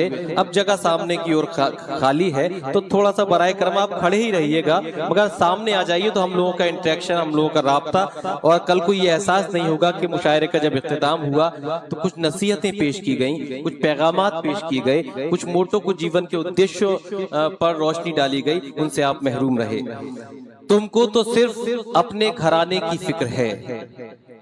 अब जगह सामने की ओर खाली है, तो थोड़ा सा बराए करम आप खड़े ही रहिएगा, मगर सामने आ जाइए तो हम लोगों का इंटरेक्शन, हम लोगों का राब्ता, और कल को ये एहसास नहीं होगा कि मुशायरे का जब इख्तिताम हुआ तो कुछ नसीहतें पेश की गई, कुछ पैगामात पेश किए गए, कुछ मोटो को जीवन के उद्देश्यों पर रोशनी डाली गई, उनसे आप महरूम रहे। तुमको तो सिर्फ अपने घराने की फिक्र है,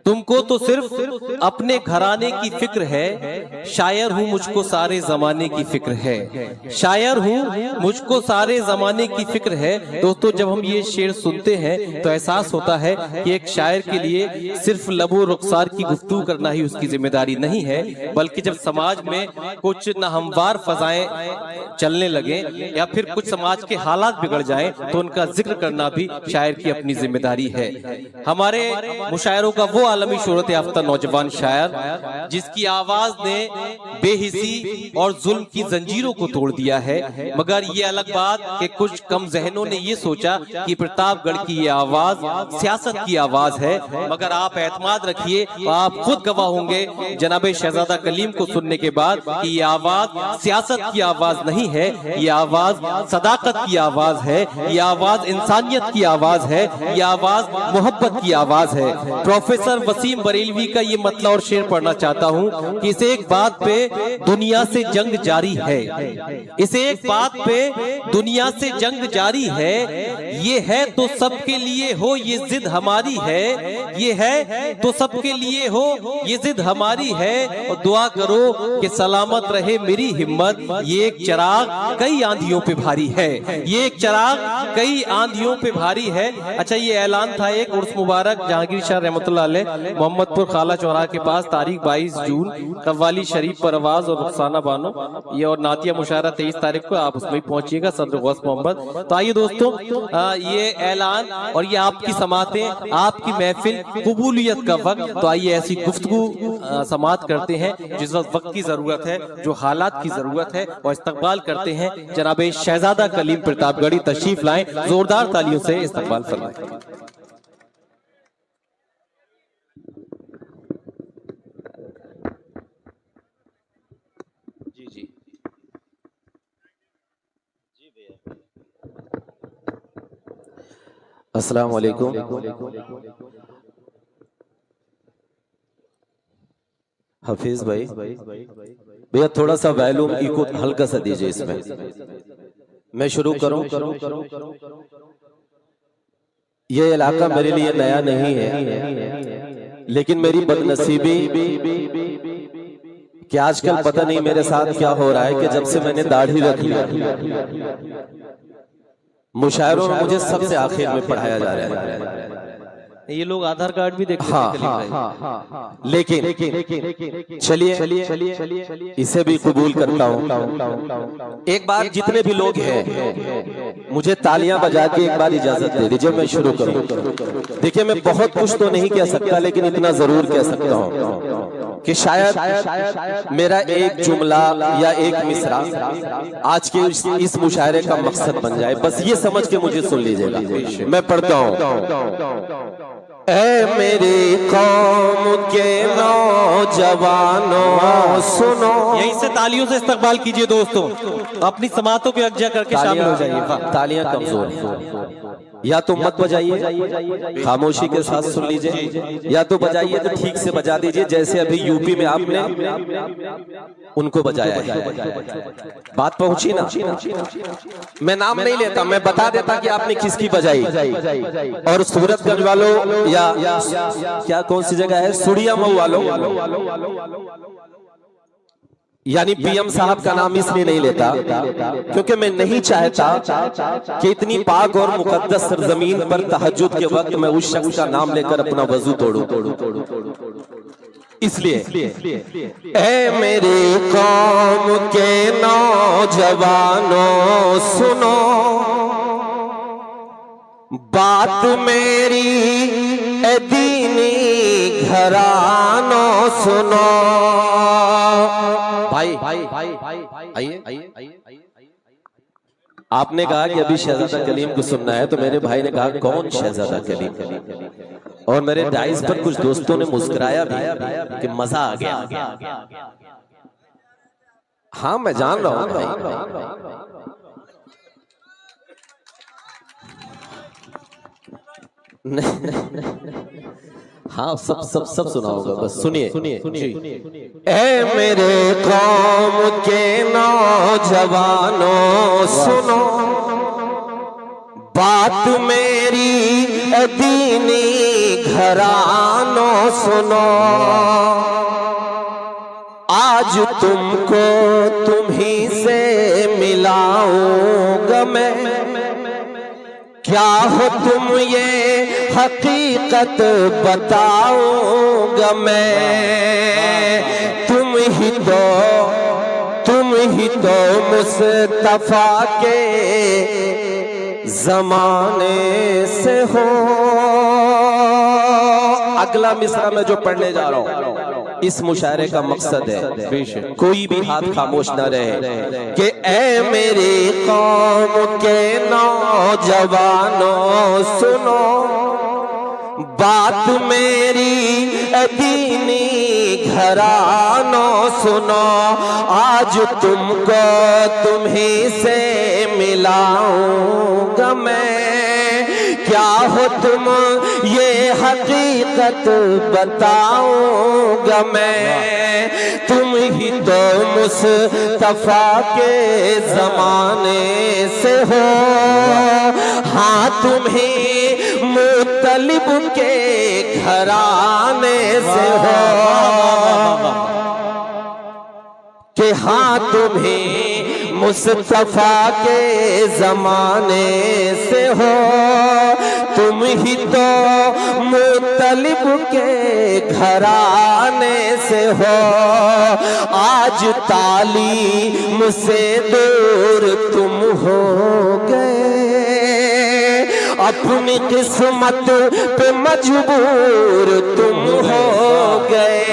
तुमको तो सिर्फ अपने घराने की फिक्र है, शायर हूँ मुझको सारे जमाने की फिक्र है, शायर हूँ मुझको सारे जमाने की फिक्र है। दोस्तों, जब हम ये शेर सुनते हैं तो एहसास होता है कि एक शायर के लिए सिर्फ लबो रुखसार की गुफ्तगू करना ही उसकी जिम्मेदारी नहीं है, बल्कि जब समाज में कुछ नाहमवार फजाएं चलने लगे या फिर कुछ समाज के हालात बिगड़ जाएं तो उनका जिक्र करना भी शायर की अपनी जिम्मेदारी है। हमारे मुशायरों का वो आलमी शोहरत याफ्ता नौजवान शायर जिसकी आवाज ने बेहिसी और जुल्म की जंजीरों को तोड़ दिया है, मगर ये अलग बात कि कुछ कम जहनों ने ये सोचा कि प्रतापगढ़ की ये आवाज सियासत की आवाज है, मगर आप एतमाद रखिए, आप खुद गवाह होंगे जनाब शहजादा कलीम को सुनने के बाद कि ये आवाज सियासत की आवाज नहीं है, ये आवाज सदाकत की आवाज है, ये आवाज इंसानियत की आवाज है, ये आवाज मोहब्बत की आवाज है। प्रोफेसर वसीम बरेलवी का ये मतला और शेर पढ़ना चाहता हूँ कि इस एक बात पे दुनिया से जंग जारी है, इस एक बात पे दुनिया से जंग जारी है, ये है तो सबके लिए हो ये जिद हमारी है, ये है तो सबके लिए हो ये जिद हमारी है, और दुआ करो कि सलामत रहे मेरी हिम्मत, ये एक चिराग कई आंधियों पे भारी है, ये एक चिराग कई आंधियों पे भारी है। अच्छा, ये ऐलान था एक उर्स मुबारक जहांगीर शाह रहमतुल्लाह अलैह मोहम्मदपुर खाला चौराहा के पास, तारीख 22 जून, कव्वाली शरीफ पर आवाज और रुखसाना बानो, ये और नातिया मुशायरा 23 तारीख को, आप उसमें पहुंचिएगा, सदर गौस मोहम्मद। तो आइए दोस्तों, ये ऐलान और ये आपकी समातें, आपकी महफिल, कबूलियत का वक्त, तो आइए ऐसी गुफ्तगू समात करते हैं जिस वक्त की जरूरत है, जो हालात की जरूरत है, और इस्तकबाल करते हैं जनाब शहजादा कलीम प्रतापगढ़ी तशरीफ लाएं, जोरदार तालियों से इस्तकबाल फरमाएं। अस्सलाम वालेकुम। हफीज भाई, भैया थोड़ा सा वॉल्यूम इको हल्का सा दीजिए इसमें। मैं शुरू करूं? ये इलाका मेरे लिए नया नहीं है, लेकिन मेरी बदनसीबी कि आजकल पता नहीं मेरे साथ क्या हो रहा है कि जब से मैंने दाढ़ी रख ली, मुशायरों में मुझे सबसे आखिर में पढ़ाया जा रहा है। ये लोग आधार कार्ड भी देखते हाँ, लेकिन चलिए इसे भी कबूल करता हूँ। एक बार जितने भी लोग हैं मुझे तालियां बजा के एक बार इजाजत दे दीजिए, मैं शुरू करूँ। देखिए, मैं बहुत कुछ तो नहीं कह सकता, लेकिन इतना जरूर कह सकता हूँ कि शायद मेरा एक जुमला या एक मिसरा आज के इस मुशायरे का मकसद बन जाए, बस ये समझ के मुझे सुन लीजिएगा। मैं पढ़ता हूँ। ऐ मेरी कौम के नौजवानों सुनो, यहीं से तालियों से इस्तकबाल कीजिए दोस्तों, अपनी समातों पे यकजा करके शामिल हो जाइए। तालियां कमजोर हैं, या तो मत बजाइए, खामोशी के साथ सुन लीजिए, या तो बजाइए तो ठीक से बजा दीजिए, जैसे अभी यूपी में आपने उनको बजाया है। बात पहुंची ना? मैं नाम नहीं लेता, मैं बता देता कि आपने किसकी बजाई। और सूरतगंज वालों या क्या कौन सी जगह है, सुड़िया मऊ वालों, यानी पीएम साहब का नाम इसलिए नहीं लेता क्योंकि मैं नहीं चाहता कि इतनी पाक और मुकद्दस सरजमीन पर तहज्जुद के वक्त मैं उस शख्स का नाम लेकर अपना वजू तोड़ूं। इसलिए ऐ मेरी कौम के नौजवानों सुनो, बात मेरी ए दीनी घरानों सुनो। भाई आइए। आपने कहा कि अभी शहजादा कलीम को सुनना है, तो मेरे भाई ने कहा कौन शहजादा कलीम, और मेरे डाइस पर कुछ दोस्तों ने मुस्कुराया भी कि मजा आ गया। हाँ मैं जान रहा हूं भाई। हाँ सब सब सब सुना होगा, बस सुनिए सुनिए। ऐ मेरे कौम के नौजवानों सुनो बात मेरी, दीनी घरानों सुनो। आज तुमको तुम्ही से मिलाऊंगा मैं, क्या हो तुम ये हकीकत बताऊंगा मैं। तुम ही तो मुस्तफा के जमाने से हो। अगला मिसरा में जो पढ़ने जा रहा हूं, इस मुशायरे का मकसद है कोई भी हाथ खामोश न रहे कि ऐ मेरी कौम के नौजवानों सुनो बात मेरी, दीनी घरानों सुनो। आज तुमको तुम्ही से मिलाऊंगा मैं, क्या हो तुम ये हकीकत बताऊंगा मैं। तुम ही तो मुस्तफा के जमाने से हो, हाँ तुम ही मुतलिब के घराने से हो कि हाँ तुम्हें मुस्तफा के जमाने से हो। तुम ही तो मुतलिब के घराने से हो। आज तालीम से दूर तुम हो गए, अपनी किस्मत पे मजबूर तुम हो गए।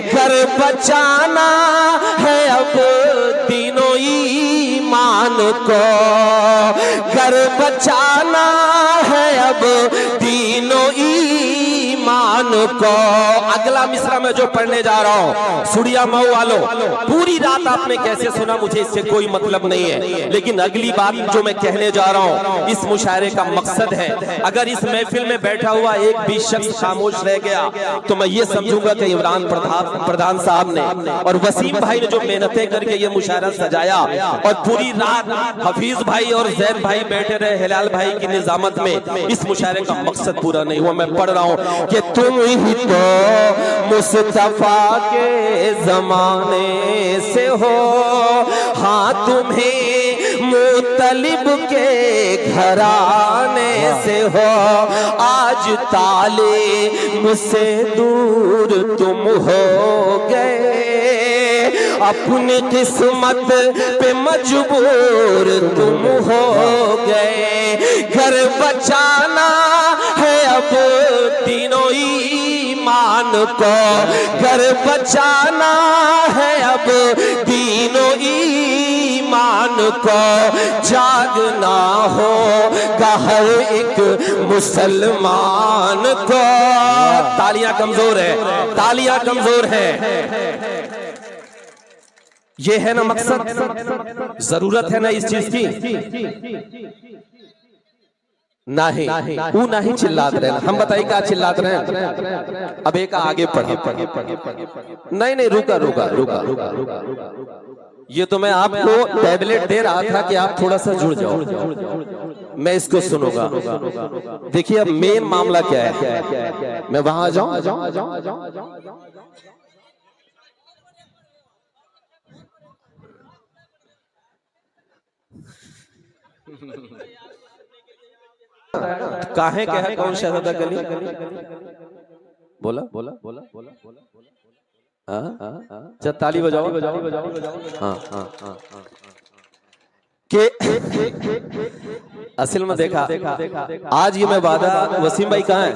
घर बचाना है अब तीनों ईमान को, घर बचाना है अब तीनों ईमान को। अगला मिसरा में जो पढ़ने जा रहा हूं, सुड़िया मऊ वालों, पूरी रात आपने कैसे सुना मुझे इससे कोई मतलब नहीं है, लेकिन अगली बात जो मैं कहने जा रहा हूं, इस मुशायरे का मकसद है, अगर इस महफिल में बैठा हुआ एक भी शख्स खामोश रह गया तो मैं ये समझूंगा कि इमरान प्रधान साहब ने और वसीम भाई ने जो मेहनतें करके ये मुशायरा सजाया और पूरी रात हफीज भाई और जैद भाई बैठे रहे हिलाल भाई की निजामत में, इस मुशायरे का मकसद पूरा नहीं हुआ। मैं पढ़ रहा हूं कि तुम ही तो मुस्तफा के जमाने से हो, हाँ तुम्हें मुतलिब के घराने से हो। आज ताले मुझसे दूर तुम हो गए, अपनी किस्मत पे मजबूर तुम हो गए। घर बचाना है अब तीनों ईमान को, घर बचाना है अब तीनों ईमान को। जागना होगा हर एक मुसलमान को। तालियां कमजोर है, तालियां कमजोर है। ये है ना मकसद, जरूरत है ना इस चीज की। नहीं वो नहीं चिल्लाते रहे, हम बताइए क्या चिल्लाते रहे। अब एक आगे पढ़े, नहीं रुका रुका रुका रुका रुका। ये तो मैं आपको टैबलेट दे रहा था कि आप थोड़ा सा जुड़ जाओ, मैं इसको सुनूंगा। देखिए अब मेन मामला क्या है, मैं वहां जाऊं। काहे क्या है, कौन शहजादा गली बोला बोला बोला बोला बोला। ताली बजाओ। हाँ हाँ हाँ के असल में देखा आज ये मैं वादा, वसीम भाई कहाँ है?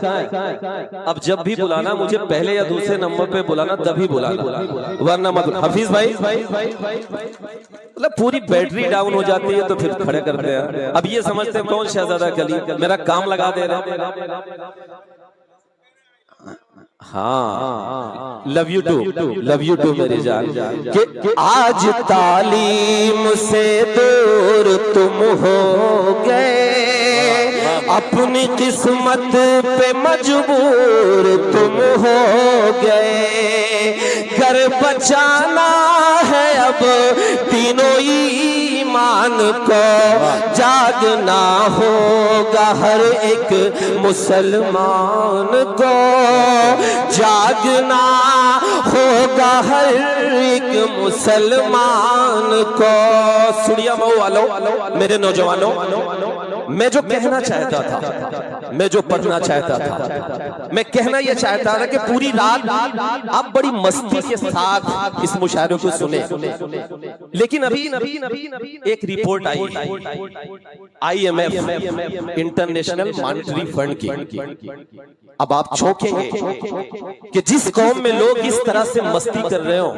अब जब भी बुलाना मुझे पहले या दूसरे नंबर पे बुलाना, तभी बुलाना, वरना मत। हफीज भाई मतलब पूरी बैटरी डाउन हो जाती है तो फिर खड़े करते हैं। अब ये समझते हैं कौन शहजादा गली, मेरा काम लगा दे रहे हैं। हाँ, लव यू टू मेरी जान। कि आज तालीम से दूर तुम हो गए, अपनी किस्मत पे मजबूर तुम हो गए। घर बचाना है अब तीनों ईमान को, जागना होगा हर एक मुसलमान को, जागना होगा हर एक मुसलमान को। सुनिया मऊ वालों, मेरे नौजवानों, मैं जो कहना चाहता था, मैं जो पढ़ना चाहता था, मैं कहना यह चाहता था कि पूरी रात आप बड़ी मस्ती के साथ इस मुशायरे को सुने, लेकिन अभी एक रिपोर्ट आई IMF इंटरनेशनल मॉनेटरी फंड की। अब आप चौंकेंगे कि जिस कौम में लोग इस तरह से मस्ती कर रहे हो,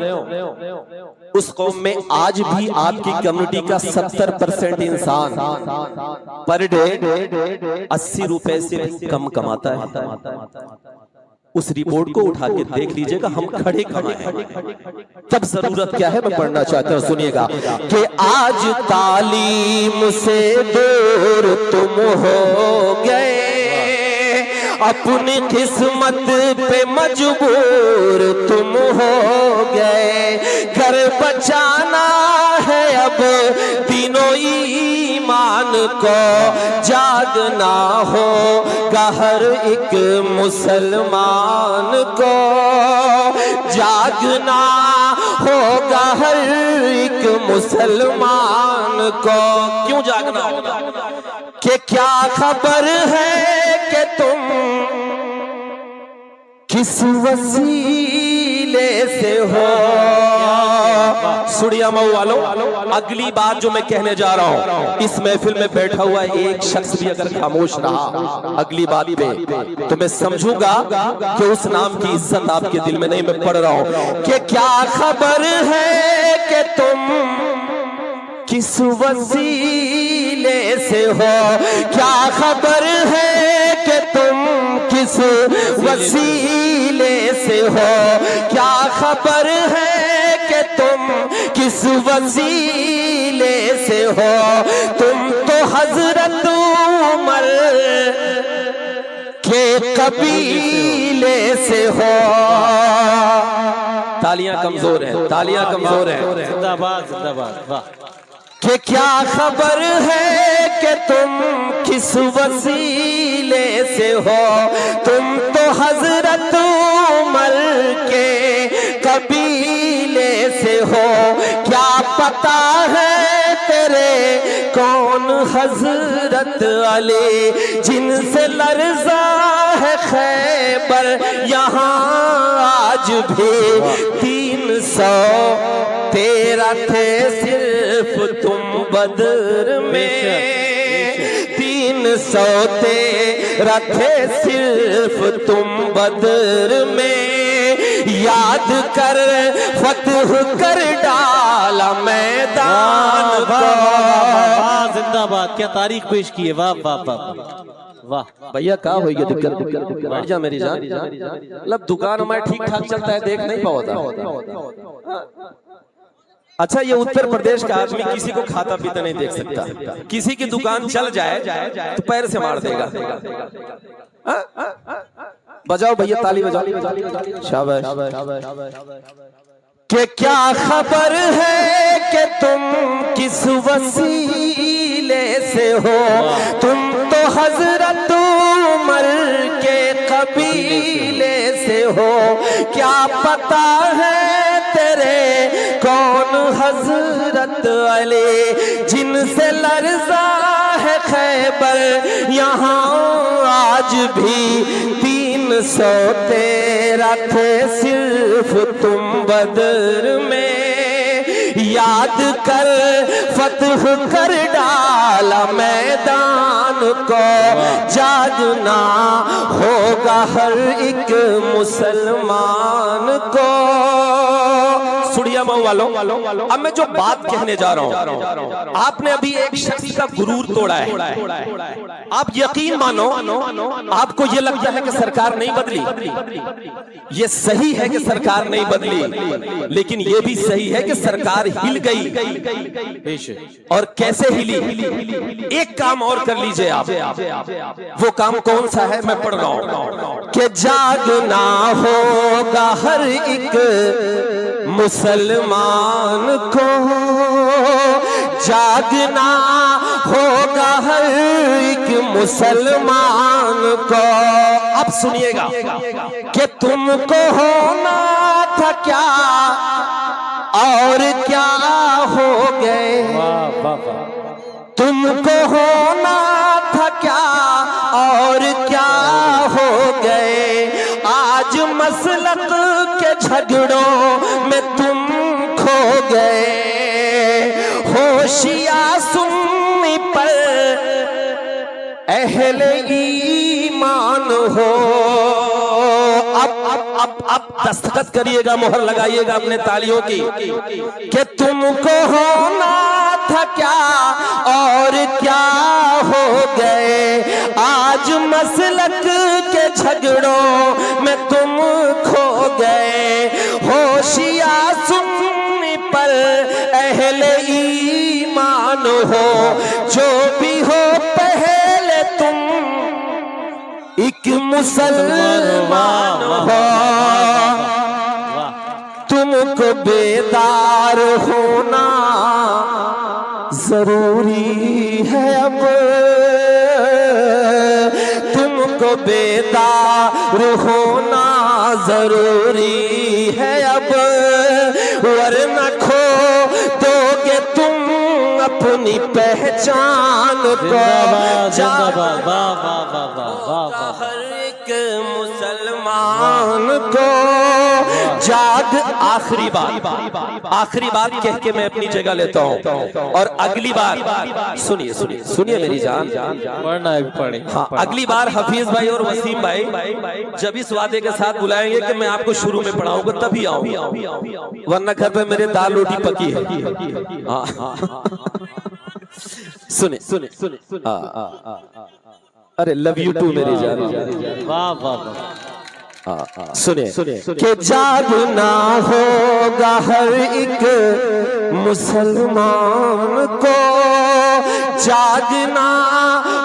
उस कौम में आज भी आपकी कम्युनिटी का 70% इंसान पर डे 80 रुपए से भी कम कमाता है। उस रिपोर्ट को उठा के देख लीजिएगा, हम खड़े खड़े हैं। तब जरूरत क्या है, मैं पढ़ना चाहता हूं, सुनिएगा। कि आज तालीम से दूर तुम हो गए, अपनी किस्मत पे मजबूर तुम हो गए। घर बचाना है अब तीनों ईमान को, जागना होगा हर एक मुसलमान को, जागना होगा हर एक मुसलमान को। क्यों जागना होगा? कि क्या खबर है कि तुम किस वसीले से हो। सुड़िया मऊ वालों, अगली बात जो मैं कहने जा रहा हूं, इस महफिल में बैठा हुआ एक शख्स भी अगर खामोश रहा अगली बात पे, तो मैं समझूंगा कि उस नाम की इज्जत आपके दिल में नहीं। मैं पढ़ रहा हूं कि क्या खबर है कि तुम किस वसीले से हो, क्या खबर है कि तुम किस वसीले से हो, क्या खबर है कि तुम किस वसीले से हो। तुम तो हजरत उमर के कबीले से हो। तालियां कमजोर हैं, तालियां कमजोर हैं। जिंदाबाद जिंदाबाद, वाह। कि क्या खबर है कि तुम किस वसीले से हो, तुम तो हजरत उमर के कबीले से हो। क्या पता है तेरे कौन हजरत अली, जिनसे लर्जा है खैबर यहाँ आज भी 313 थे सिर्फ तुम बदर में, 313 थे सिर्फ तुम बदर में। याद कर फतह कर डाला मैदान को। जिंदाबाद, क्या तारीख पेश की है, वाह वाह वाह वाह। भैया क्या हो गया दिक्कत? बैठ जा मेरी जान। मतलब दुकान हमारे ठीक ठाक चलता है, देख नहीं पाता। अच्छा, ये उत्तर प्रदेश का आदमी किसी को खाता पीता नहीं देख सकता। किसी की दुकान चल जाए तो पैर से मार देगा। बजाओ भैया, ताली बजाओ, शाबाश। कि क्या खबर है कि तुम किस वसीले से हो, तुम तो हजरत उमर के कबीले से हो। क्या पता है तेरे कौन हजरत अली, जिनसे लर्जा है खैबर यहाँ आज भी 313 थे सिर्फ तुम बदर में। याद कर फतह कर डाला मैदान को, जागना होगा हर एक मुसलमान को। सुड़िया मऊ वालों, अब मैं जो बात कहने जा रहा हूं, आपने अभी एक शख्स का गुरूर तोड़ा है। आप यकीन मानो, आपको यह लगता है कि सरकार नहीं बदली। ये सही है कि सरकार नहीं बदली, लेकिन यह भी सही है कि सरकार हिल गई। और कैसे हिली? एक काम और कर लीजिए आप। वो काम कौन सा है? मैं पढ़ रहा हूं कि जागना होगा हर एक मुसलमान को, जागना होगा हर एक मुसलमान को। अब सुनिएगा कि तुमको होना था क्या और क्या हो गए, तुमको होना था क्या और क्या हो गए। आज मसलक के झगड़ों में तुम खो गए। होशिया सुन्नी पर अहले ईमान हो। अब दस्तखत करिएगा, मोहर लगाइएगा अपने तालियों की कि तुमको होना था क्या और क्या हो गए। आज मसलक के झगड़ों में तुम खो गए। होशिया सुन्नी पर अहले ईमान हो। जो भी हो पहले तुम एक मुसलमान हो। तुमको बेदार होना जरूरी है अब, तुमको बेदार होना जरूरी है अब, वरना खो दोगे तुम अपनी पहचान को। हर एक मुसलमान को जाग। आखिरी बात कह के मैं अपनी जगह लेता हूँ। और अगली बार सुनिए मेरी जान, पढ़ना है पढ़े। हाँ, अगली बार हफीज भाई और वसीम भाई जब इस वादे के साथ बुलाएंगे कि मैं आपको शुरू में पढ़ाऊंगा तभी आऊंगा, वरना घर पे मेरे दाल रोटी पकी है। सुने अरे लव यू टू मेरी जान। वाह वाह वाह। सुने कि जागना होगा हर एक मुसलमान को, जागना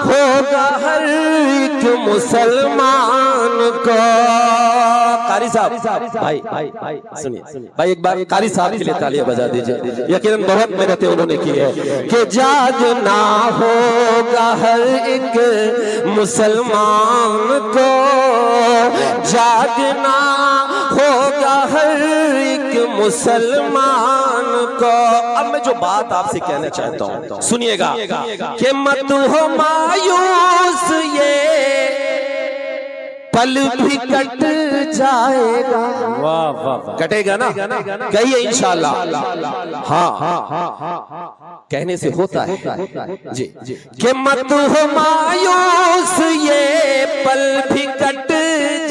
होगा हर एक मुसलमान को। कारी साहब भाई सुनिए भाई, एक बार कारी साहब के लिए तालियां बजा दीजिए। यकीनन बहुत मेहनतें उन्होंने की है कि जागना होगा हर एक मुसलमान को, जागना होगा हर एक मुसलमान को। अब मैं जो बात आपसे कहना चाहता हूं सुनिएगा कि मत हो मायूस, ये पल भी कट जाएगा। वाह वाह। कटेगा ना? कहिए इंशाल्लाह। हाँ, कहने से होता है जी कि मत हो मायूस, ये पल भी कट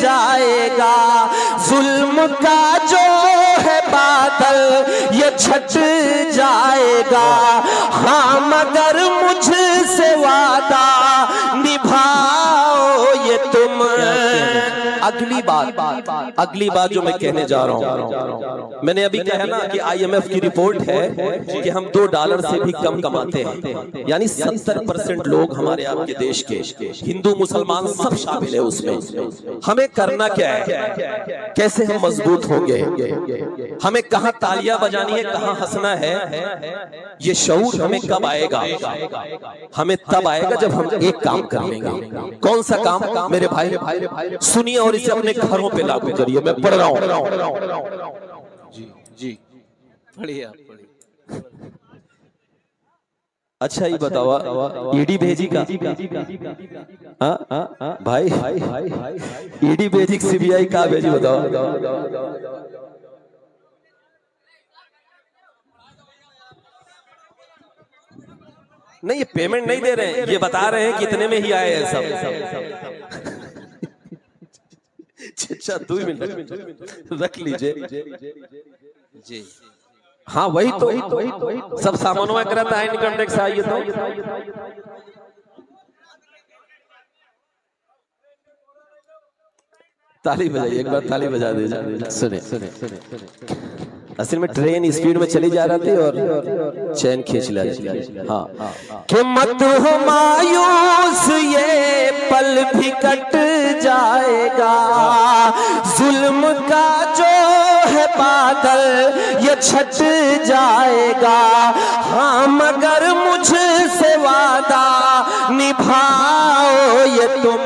जाएगा। जुल्म का जो है बादल ये छट जाएगा। हाँ, मगर मुझसे वादा निभाओ ये तुम। अगली बात जो मैं कहने जा रहा हूं, मैंने अभी कहा ना कि IMF की रिपोर्ट है कि हम $2 से भी कम कमाते हैं। यानी 70% लोग हमारे आपके देश के हिंदू मुसलमान सब शामिल है उसमें। हमें करना क्या है? कैसे हम मजबूत होंगे? हमें कहां तालियां बजानी है, कहां हंसना है? ये शऊर हमें कब आएगा? हमें तब आएगा जब हम एक काम कर लेंगे। कौन सा काम मेरे भाई? सुनिए और इसे अपने घरों पे लागू करिए। मैं पढ़ रहा हूं। जी पढ़िए। अच्छा ये बताओ, ईडी भेजी का भाई, ईडी भेजी CBI का भेजी बताओ। नहीं, ये पेमेंट नहीं दे रहे हैं, ये बता रहे हैं कितने में ही आए हैं सब। अच्छा 2 मिनट रख लीजिए जी। हाँ वही तो सब सामानों में कराता है इनकम टैक्स आइए तो ताली बजाइए, एक बार ताली बजा दीजिए। सुने असल में ट्रेन स्पीड में चली जा रही थी और चैन खींच ला रही। हाँ कि मत हो मायूस ये पल भी कट जाएगा, जुल्म का जो है बादल ये छट जाएगा। हाँ मगर मुझसे वादा निभाओ ये तुम।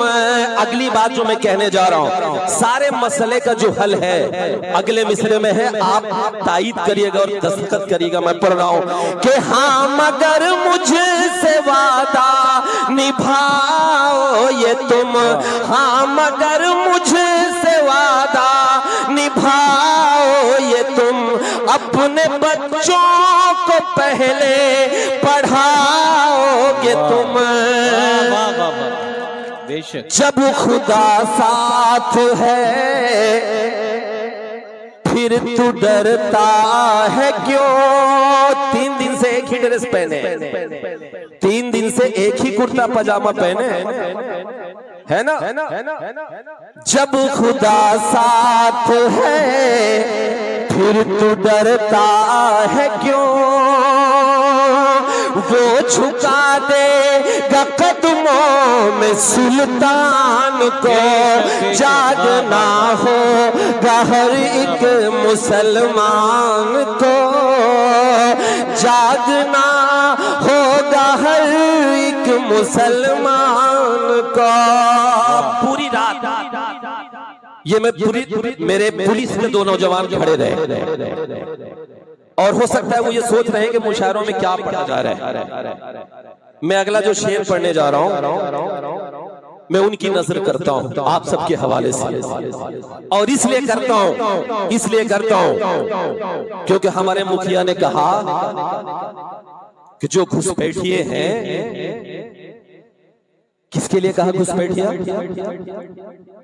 अगली बात जो मैं कहने जा रहा हूं सारे मसले का जो हल है अगले मिसरे में है, आप तायीद करिएगा और दस्तखत करिएगा। मैं पढ़ रहा हूं कि हाँ मगर मुझसे वादा निभाओ ये तुम, हाँ मगर मुझसे वादा निभाओ ये तुम। अपने बच्चों को पहले पढ़ाओगे तुम, जब खुदा साथ है फिर तू डरता है क्यों। 3 दिन से एक ही ड्रेस पहने, 3 दिन से एक ही कुर्ता पजामा पहने, है ना? जब खुदा साथ है फिर तू डरता है क्यों। वो झुका देगा कदमों में सुल्तान को, जागना होगा हर एक मुसलमान को, जागना होगा हर एक मुसलमान को। पूरी रात ये मैं पूरी मेरे पुलिस में 2 नौजवान खड़े रहे और हो सकता है वो ये सोच रहे हैं कि मुशायरों में क्या पढ़ा जा रहा है। मैं अगला जो शेर पढ़ने जा रहा हूं मैं उनकी नजर करता हूं आप सबके हवाले से, और इसलिए करता हूं क्योंकि हमारे मुखिया ने कहा कि जो घुसपैठिए हैं, किसके लिए कहा घुसपैठिया,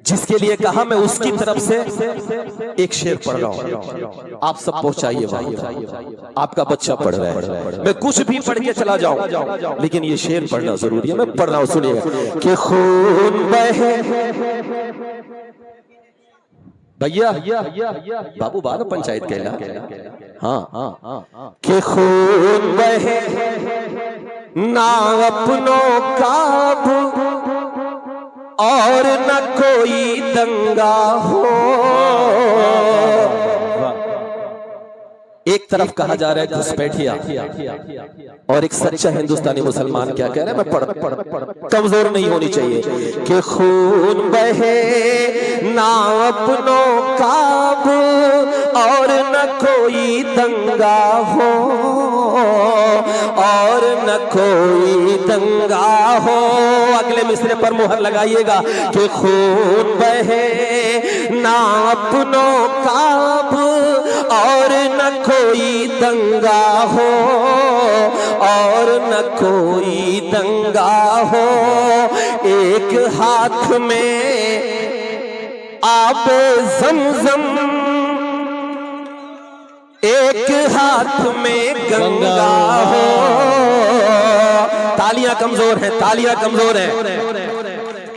जिसके लिए कहा मैं उसकी तरफ से एक शेर पढ़ रहा हूं, आप सब पहुंचाइए भाई। आपका बच्चा पढ़ रहा है, मैं कुछ भी पढ़ के चला जाऊं लेकिन ये शेर पढ़ना जरूरी है। मैं पढ़ रहा हूं, सुनिएगा कि खून बहे भैया बाबू बाबा पंचायत कहला, हाँ कि खून बहे ना अपनों काबू और न कोई दंगा हो। एक तरफ कहा जा रहा है घुसपैठिया और एक सच्चा हिंदुस्तानी मुसलमान क्या कह रहे हैं, मैं कमजोर नहीं होनी चाहिए कि खून बहे ना अपनों काबू और न कोई दंगा हो, और न कोई दंगा हो। अगले मिसरे पर मुहर लगाइएगा कि खून बहे ना अपनों काबू और न कोई दंगा हो, और न कोई दंगा हो। एक हाथ में आबे ज़मज़म, एक हाथ में गंगा हो। तालियां कमजोर हैं, तालियां कमजोर हैं।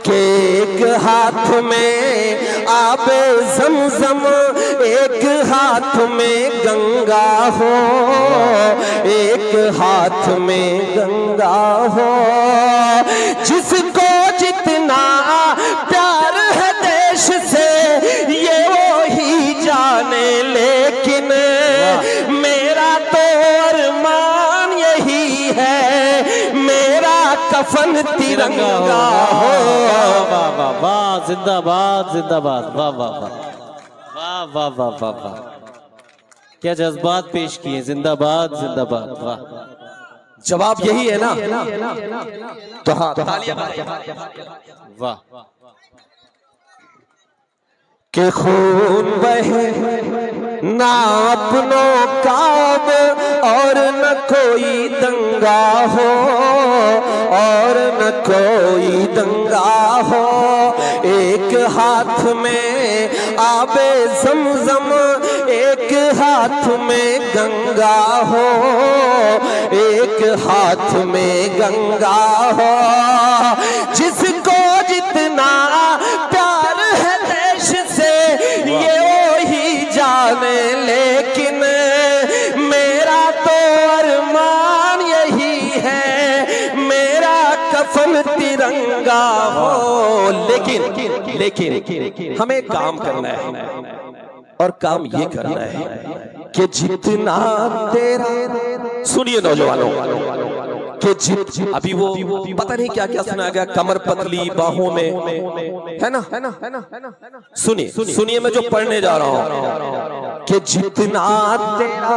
कि एक हाथ में आबे ज़मज़म, एक हाथ में गंगा हो, एक हाथ में गंगा हो। जिसको जितना प्यार है देश से ये वो ही जाने, लेकिन मेरा तो अरमान यही है मेरा कफन तिरंगा हो। वाह वाह वाह, जिंदाबाद जिंदाबाद, वाह वाह वाह वाह वाह वाह वाह, क्या जज्बात पेश किए, जिंदाबाद जिंदाबाद, वाह। जवाब यही है ना, तो हाँ वाह। कि खून बहे ना अपनों काब और न कोई दंगा हो, और न कोई दंगा हो। एक हाथ में आबे ज़मज़म, एक हाथ में गंगा हो, एक हाथ में गंगा हो। जिसको जितना प्यार है देश से ये वही जाने, लेकिन मेरा तो अरमान यही है मेरा कफन तिरंगा हो। लेकिन हमें काम करना है, और काम ये करना है कि जितना तेरा, सुनिए नौजवानों, कि अभी वो पता नहीं क्या क्या सुनाया गया, कमर पतली बाहों में, है ना। सुनिए मैं जो पढ़ने जा रहा हूं कि जितना तेरा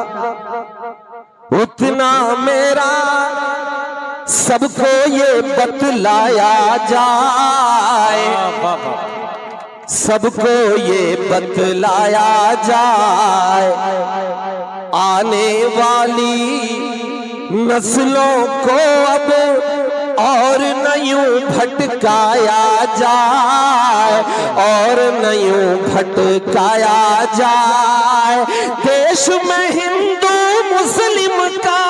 उतना मेरा, सबको ये बतलाया जाए, सबको ये बतलाया जाए, आने वाली नस्लों को अब और न यूं भटकाया जाए, और न यूं भटकाया जाए। देश में हिंदू मुस्लिम का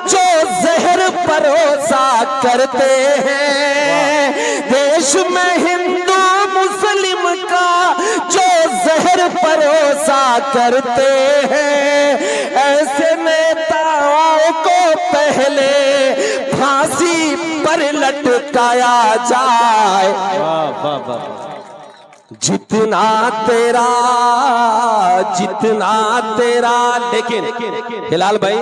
जो जहर परोसा करते हैं, देश में हिंदू मुस्लिम का जो जहर परोसा करते हैं, ऐसे नेताओं को पहले फांसी पर लटकाया जाए। जितना तेरा। लेकिन हिलाल भाई,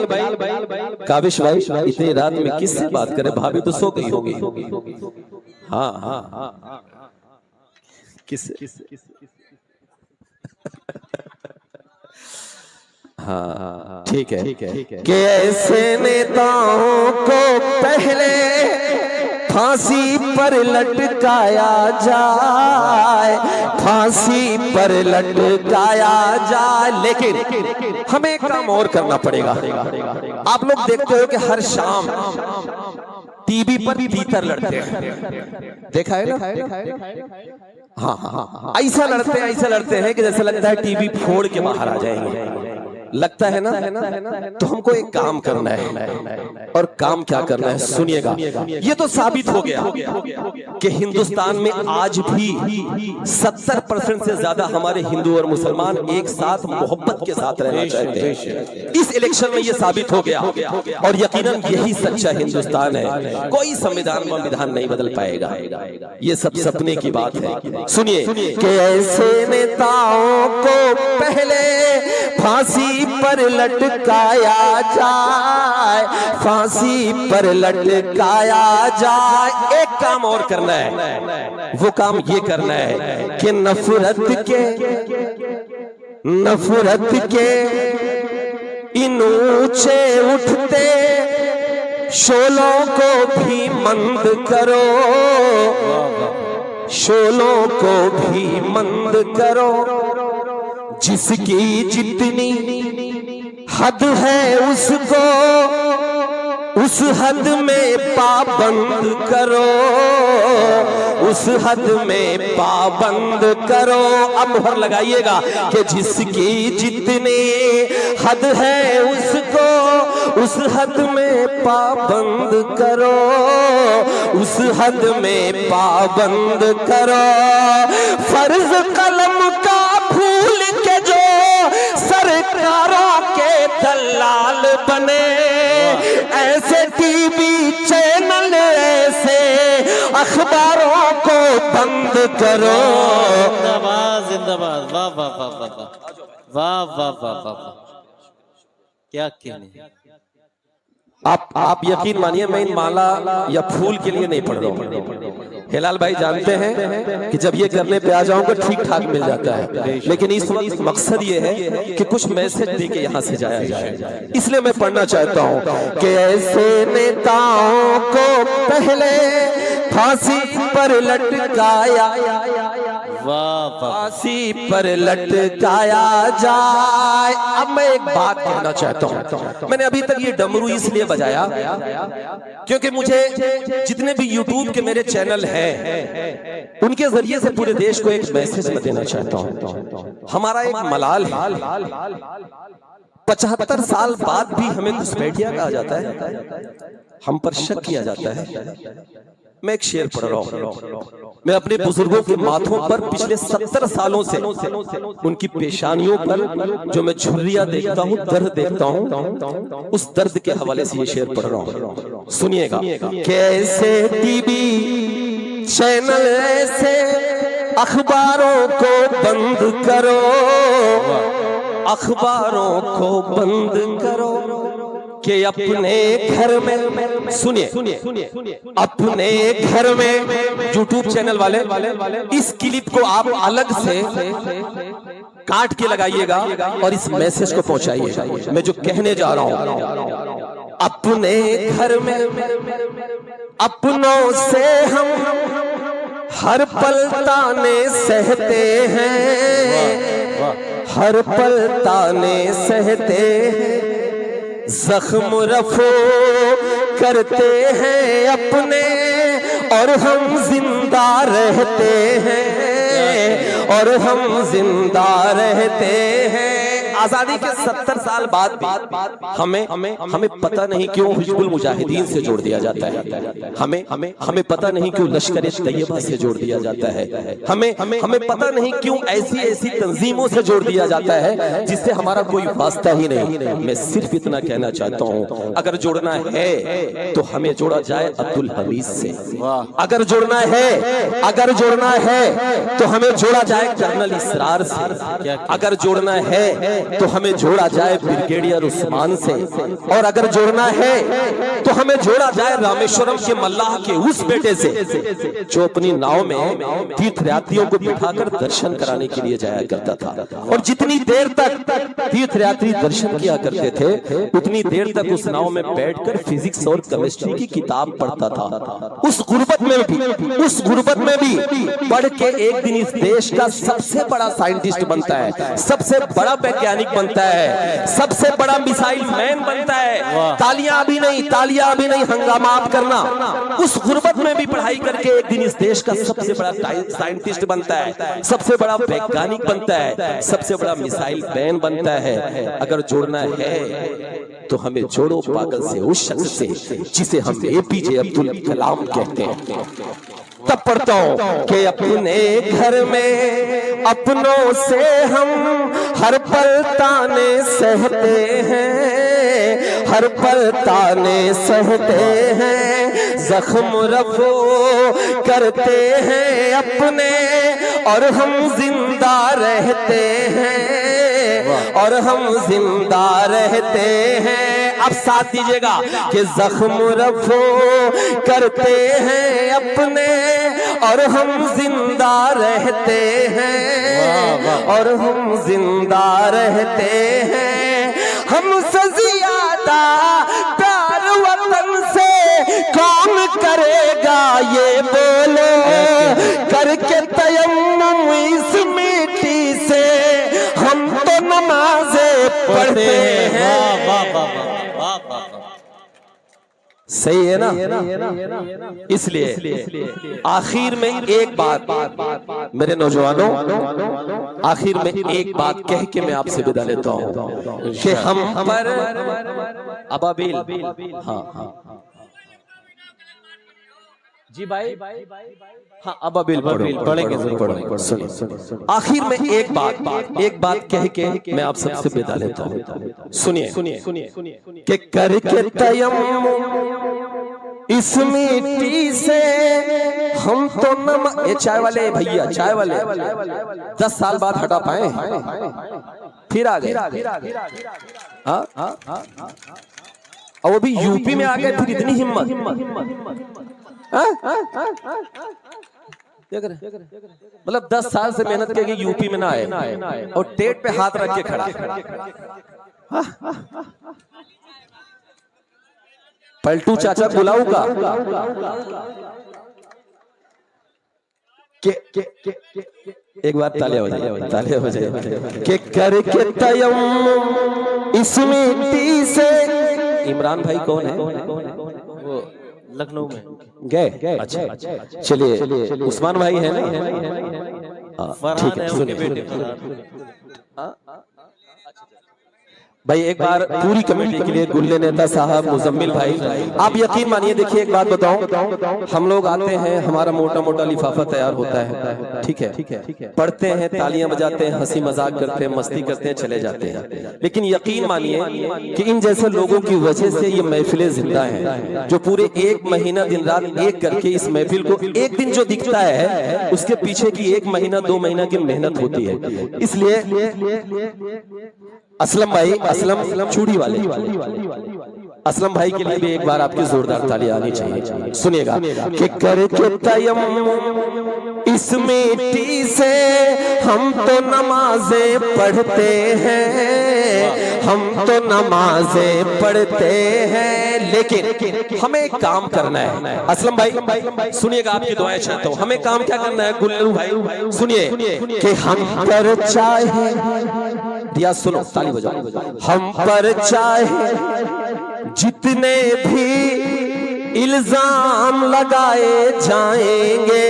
काबिश भाई, इतनी रात में किससे बात करे? भाभी तो सो गई होगी। हाँ, किससे? हाँ, ठीक है कि ऐसे नेताओं को पहले फांसी पर लटकाया जाए, फांसी पर लटकाया जाए। लेकिन हमें काम और करना पड़ेगा। आप लोग देखते हो कि हर शाम टीवी पर तीतर लड़ते हैं, देखा है ना? हाँ, ऐसा लड़ते हैं कि जैसे लगता है टीवी फोड़ के बाहर आ जाएंगे, लगता है ना। तो हमको एक काम करना है, और काम क्या करना है सुनिएगा। ये तो साबित हो गया कि हिंदुस्तान में आज भी 70% से ज्यादा हमारे हिंदू और मुसलमान एक साथ मोहब्बत के साथ रहना चाहते हैं। इस इलेक्शन में ये साबित हो गया, और यकीनन यही सच्चा हिंदुस्तान है। कोई संविधान नहीं बदल पाएगा, ये सब सपने की बात है। सुनिए कि ऐसे नेताओं को पहले फांसी पर लटकाया जाए, फांसी पर लटकाया जाए। एक काम और करना है, वो काम ये करना है कि नफरत के इन ऊंचे उठते शोलों को भी मंद करो, शोलों को भी मंद करो। जिसकी जितनी हद है उसको उस हद में पाबंद करो, उस हद में पाबंद करो। अब मोहर लगाइएगा कि जिसकी जितनी हद है उसको उस हद में पाबंद करो, उस हद में पाबंद करो। फर्ज कलम का भूल के जो सरकारों के दलाल बने, ऐसे टीवी चैनल ऐसे अखबारों को बंद करो। जिंदाबाद जिंदाबाद, वाह वाह वाह वाह वाह वाह वाह वाह वाह, क्या कहने। आप यकीन मानिए मैं इन माला या फूल के लिए नहीं पढ़ रहा हूँ। हिलाल भाई जानते हैं कि जब ये करने पे आ जाऊंगा ठीक ठाक मिल जाता है, लेकिन इस वक्त मकसद ये है कि कुछ मैसेज दे के यहाँ से जाया जाए, इसलिए मैं पढ़ना चाहता हूँ कि ऐसे नेताओं को पहले फांसी पर लटकाया वाह वाह। फांसी पर लटकाया जाए। अब मैं एक बात कहना चाहता हूं। मैंने अभी तक ये डमरू इसलिए बजाया क्योंकि मुझे जितने भी YouTube के मेरे चैनल हैं उनके जरिए से पूरे देश को एक मैसेज मैं देना चाहता हूं। हमारा एक मलाल है, 75 साल बाद भी हमें घुसपैठिया कहा जाता है, हम पर शक किया जाता है। मैं एक शेर पढ़ रहा हूं। मैं अपने बुजुर्गों के माथों पर पिछले 70 सालों से उनकी पेशानियों पर जो मैं झुर्रियां देखता हूं, दर्द देखता हूं, उस दर्द के हवाले से ये शेर पढ़ रहा हूं। सुनिएगा। कैसे टीवी चैनल ऐसे अखबारों को बंद करो, अखबारों को बंद करो कि अपने घर में, सुनिए, अपने घर में YouTube चैनल वाले इस क्लिप को आप अलग से काट के लगाइएगा और इस मैसेज को पहुंचाइएगा। मैं जो कहने जा रहा हूं, अपने घर में अपनों से हम हर पल ताने सहते हैं, हर पल ताने सहते हैं, जख्म रफो करते हैं अपने और हम जिंदा रहते हैं, और हम जिंदा रहते हैं। आजादी के 70 साल बाद हमें पता नहीं क्यों हिजबुल मुजाहिदीन से जोड़ दिया जाता है, हमें पता नहीं क्यों लश्कर तैयबा से जोड़ दिया जाता है, हमें पता नहीं क्यों ऐसी तंजीमों से जोड़ दिया जाता है जिससे हमारा कोई वास्ता ही नहीं। मैं सिर्फ इतना कहना चाहता हूँ, अगर जोड़ना है तो हमें जोड़ा जाए अब्दुल हमीद से, अगर जोड़ना है तो हमें जोड़ा जाए कर्नल इसरार से, अगर जोड़ना है तो हमें जोड़ा जाए ब्रिगेडियर उस्मान से, और अगर जोड़ना है तो हमें जोड़ा जाए रामेश्वरम के मल्लाह के उस बेटे से जो अपनी नाव में तीर्थयात्रियों को बिठाकर दर्शन कराने के लिए जाया करता था। और जितनी देर तक तीर्थयात्री दर्शन किया करते थे उतनी देर तक उस नाव में बैठकर फिजिक्स और केमिस्ट्री की किताब पढ़ता था। उस गुर्बत में भी पढ़ के एक दिन इस देश का सबसे बड़ा साइंटिस्ट बनता है, सबसे बड़ा वैज्ञानिक बनता है, सबसे बड़ा मिसाइल मैन बनता है। तालियां अभी नहीं, हंगामा आप करना। उस गुर्बत में भी पढ़ाई करके एक दिन इस देश का सबसे बड़ा साइंटिस्ट बनता है, सबसे बड़ा वैज्ञानिक बनता है, सबसे बड़ा मिसाइल मैन बनता है। अगर जोड़ना है तो हमें जोड़ो पागल से, उस शख्स से जिसे हम APJ अब्दुल कलाम कहते हैं। तब पढ़ता हूं कि अपने घर में अपनों से हम हर पल ताने सहते हैं, हर पल ताने सहते हैं, जख्म रफो करते हैं अपने और हम जिंदा रहते हैं, और हम जिंदा रहते हैं। अब साथ दीजिएगा कि जख्म रफो करते हैं अपने और हम जिंदा रहते हैं, और हम जिंदा रहते हैं। हमसे ज्यादा प्यार वतन से कौन करेगा ये बोलो, करके तयम्मुम इस मिट्टी से हम तो नमाज़े पढ़ते हैं। सही है ना? इसलिए आखिर में एक बात मेरे नौजवानों, आखिर में एक बात कह के मैं आपसे विदा लेता हूं कि हम पर अबाबिल, हाँ जी भाई, हाँ अबाबिल पढ़ेंगे जरूर। आखिर में एक बात कह के मैं आप सबसे विदा लेता हूँ। सुनिए कि करके तयम्मुम इस मिट्टी से हम तो नम, ये चाय वाले भैया, चाय वाले 10 साल बाद हटा पाए, फिर आ गए, और वो भी यूपी में आ गए, फिर इतनी हिम्मत। मतलब 10 साल से मेहनत करके यूपी में ना आए और टेट पे हाथ रख के खड़ा। पलटू चाचा बुलाऊ का एक बार तालियां बजाइए, तालियां बजाइए। के करके तयम्मुम इस मिट्टी से। इमरान भाई कौन है? वो लखनऊ में गए। अच्छा चलिए, उस्मान भाई है ना? ठीक है, सुनिए भाई, एक बार पूरी कमेटी के लिए गुल्ले नेता साहब, मुजम्मिल भाई, आप यकीन मानिए, देखिए एक बात बताऊं, हम लोग आते हैं, हमारा मोटा मोटा लिफाफा तैयार होता है, ठीक है, पढ़ते हैं, तालियां बजाते हैं, हंसी मजाक करते हैं, मस्ती करते हैं, चले जाते हैं। लेकिन यकीन मानिए कि इन जैसे लोगों की वजह से ये महफिलें जिंदा हैं, जो पूरे एक महीना दिन रात एक करके इस महफिल को, एक दिन जो दिखता है उसके पीछे की 1 महीना 2 महीना की मेहनत होती है। इसलिए असलम भाई, असलम चूड़ी वाले, असलम भाई के लिए भी एक बार आपकी जोरदार ताली आनी चाहिए। सुनिएगा कि करके तयम्मुम इस मिट्टी से हम तो नमाजें पढ़ते हैं, हम तो नमाजें पढ़ते हैं, लेकिन हमें एक काम करना है। असलम भाई सुनिएगा, आपकी दुआएं चाहता हूं। हमें काम क्या करना है गुल्लू भाई? सुनिए कि हम पर चाहे दिया, सुनो ताली बजाओ, हम पर चाहे जितने भी इल्जाम लगाए जाएंगे,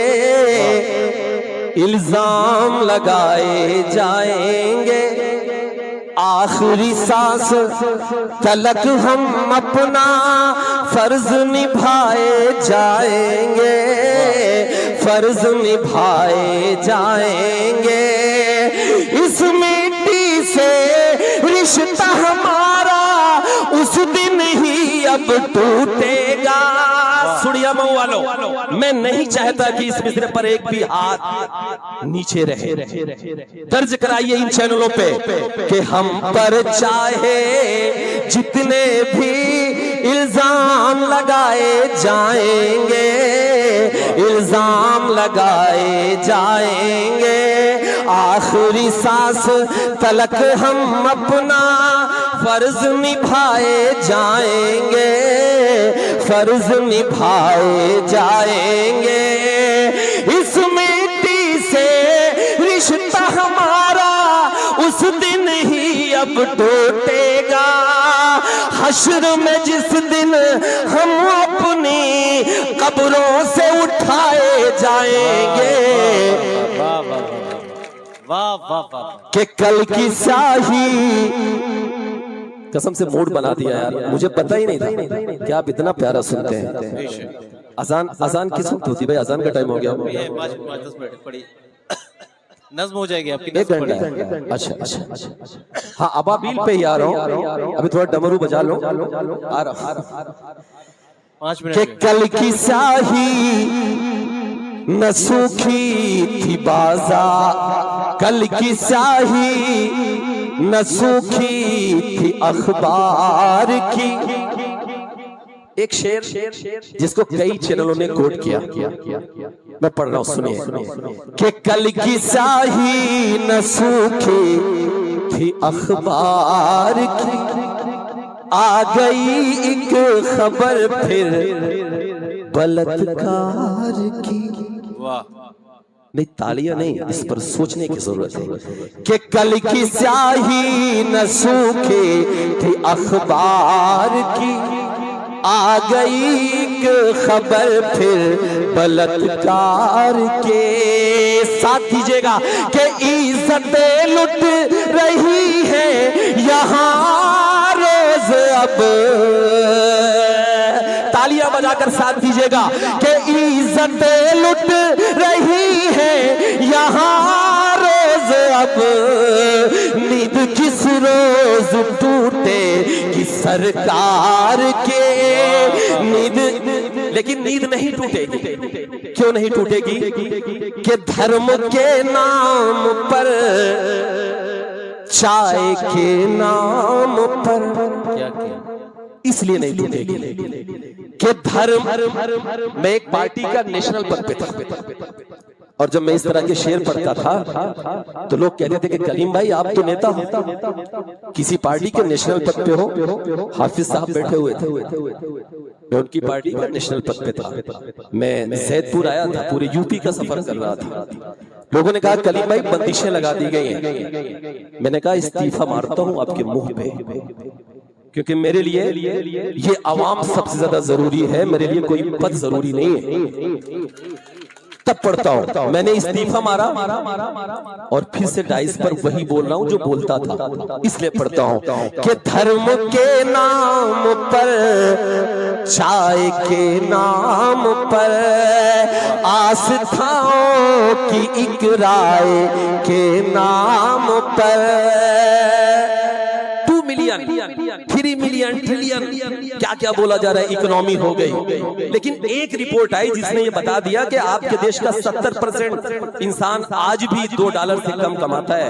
इल्जाम लगाए जाएंगे, आखिरी सांस तलक हम अपना फर्ज निभाए जाएंगे, फर्ज निभाए जाएंगे। इस मिट्टी से रिश्ता हमारा उस दिन ही अब टूटेगा। सुड़िया मऊ वालों, मैं नहीं चाहता कि इस मिसरे पर एक भी हाथ नीचे रहे। दर्ज कराइए इन चैनलों पे कि हम पर चाहे जितने भी इल्जाम लगाए जाएंगे, इल्जाम लगाए जाएंगे, आखिरी सांस तलक हम अपना फर्ज निभाए जाएंगे, फर्ज निभाए जाएंगे। इस मिट्टी से रिश्ता हमारा उस दिन ही अब टूटेगा। हश्र में जिस दिन हम अपनी कब्रों से उठाए जाएंगे, वाह वाह वाह, कि कल की शाही, कसम से मूड बना दिया यार, मुझे पता ही नहीं था कि आप इतना प्यारा सुनते हैं। अजान किस वक्त होती भाई? अजान का टाइम हो गया, 5-10 मिनट पड़ी, नज़्म हो जाएगी आपकी। 1 घंटा। अच्छा। हाँ, अबाबील पे ही आ रहा हूँ, अभी थोड़ा डमरू बजा लो, आ रहा 5 मिनट। कि कल की शाही न सूखी थी बाजार, कल की शाही न सूखी थी अखबार की। एक शेर जिसको कई चैनलों ने कोट किया, मैं पढ़ रहा हूं, सुनिए कि कल की शाही न सूखी थी अखबार की, आ गई एक खबर फिर बलात्कार की। वाह, नहीं तालियां नहीं, इस पर सोचने की जरूरत है कि कल की स्याही न सूखे थी अखबार की, आ गई एक खबर फिर बलात्कार के। साथ दीजिएगा कि इज्जतें लुट रही है यहाँ रोज अब, तालियां बजाकर साथ दीजिएगा कि इज्जतें लुट रही है यहाँ रोज अब, नींद किस रोज टूटे कि सरकार के नींद, लेकिन नींद नहीं टूटेगी। क्यों नहीं टूटेगी? कि धर्म के नाम पर, चाय के नाम पर, क्या किया? इसलिए नहीं टूटेगी कि धर्म, मैं एक पार्टी का नेशनल पद पे था और जब मैं इस तरह के शेर पढ़ता था तो लोग कहते थे कि कलीम भाई आप तो नेता हो, किसी पार्टी के नेशनल पद पे हो। हाफिज साहब बैठे हुए थे, मैं उनकी पार्टी का नेशनल पद पे था। मैं सैदपुर आया था, पूरे यूपी का सफर कर रहा था। लोगों ने कहा कलीम भाई बंदिशें लगा दी गई हैं। मैंने कहा इस्तीफा मारता हूं आपके मुंह पे, क्योंकि मेरे लिए ये आवाम सबसे ज्यादा जरूरी है, मेरे लिए कोई पद जरूरी नहीं है। तब पढ़ता हूं, मैंने इस्तीफा मारा और फिर से डाइस पर वही बोल रहा हूं जो बोलता था, इसलिए पढ़ता हूं कि धर्म के नाम पर, चाय के नाम पर, आस्थाओं की एक राय के नाम पर 2 मिलियन 3 मिलियन ट्रिलियन क्या क्या बोला जा रहा है, इकोनॉमी हो गई। लेकिन एक रिपोर्ट आई जिसने ये बता दिया कि आपके देश का 70% इंसान आज भी $2 से कम कमाता है।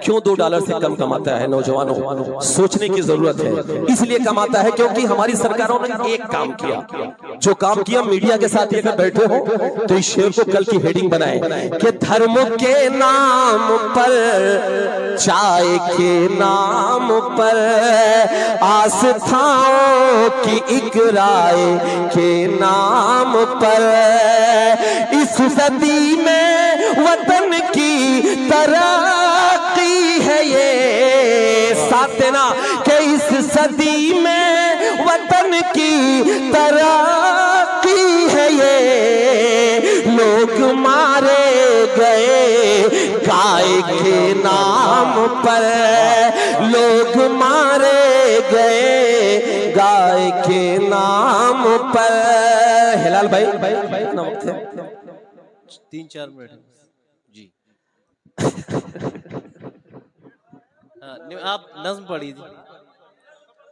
क्यों $2 से कम कमाता है? नौजवानों, सोचने की जरूरत है। इसलिए कमाता है क्योंकि हमारी सरकारों ने एक काम किया, जो काम किया मीडिया के साथ लेकर बैठे हो तो इस शेर को कल की हेडिंग बनाए कि धर्म के नाम पर, चाय के नाम पर, आस्थाओं की एक राय के नाम पर, इस सदी में वतन की तरक्की है ये, साथ देना कि इस सदी में वतन की तरक्की है ये, लोग मारे गए गाय के नाम पर, लोग मारे गए गाय के नाम पर। हिलाल भाई कितना वक्त है? 3-4 मिनट जी। आप नज्म पढ़ दीजिए,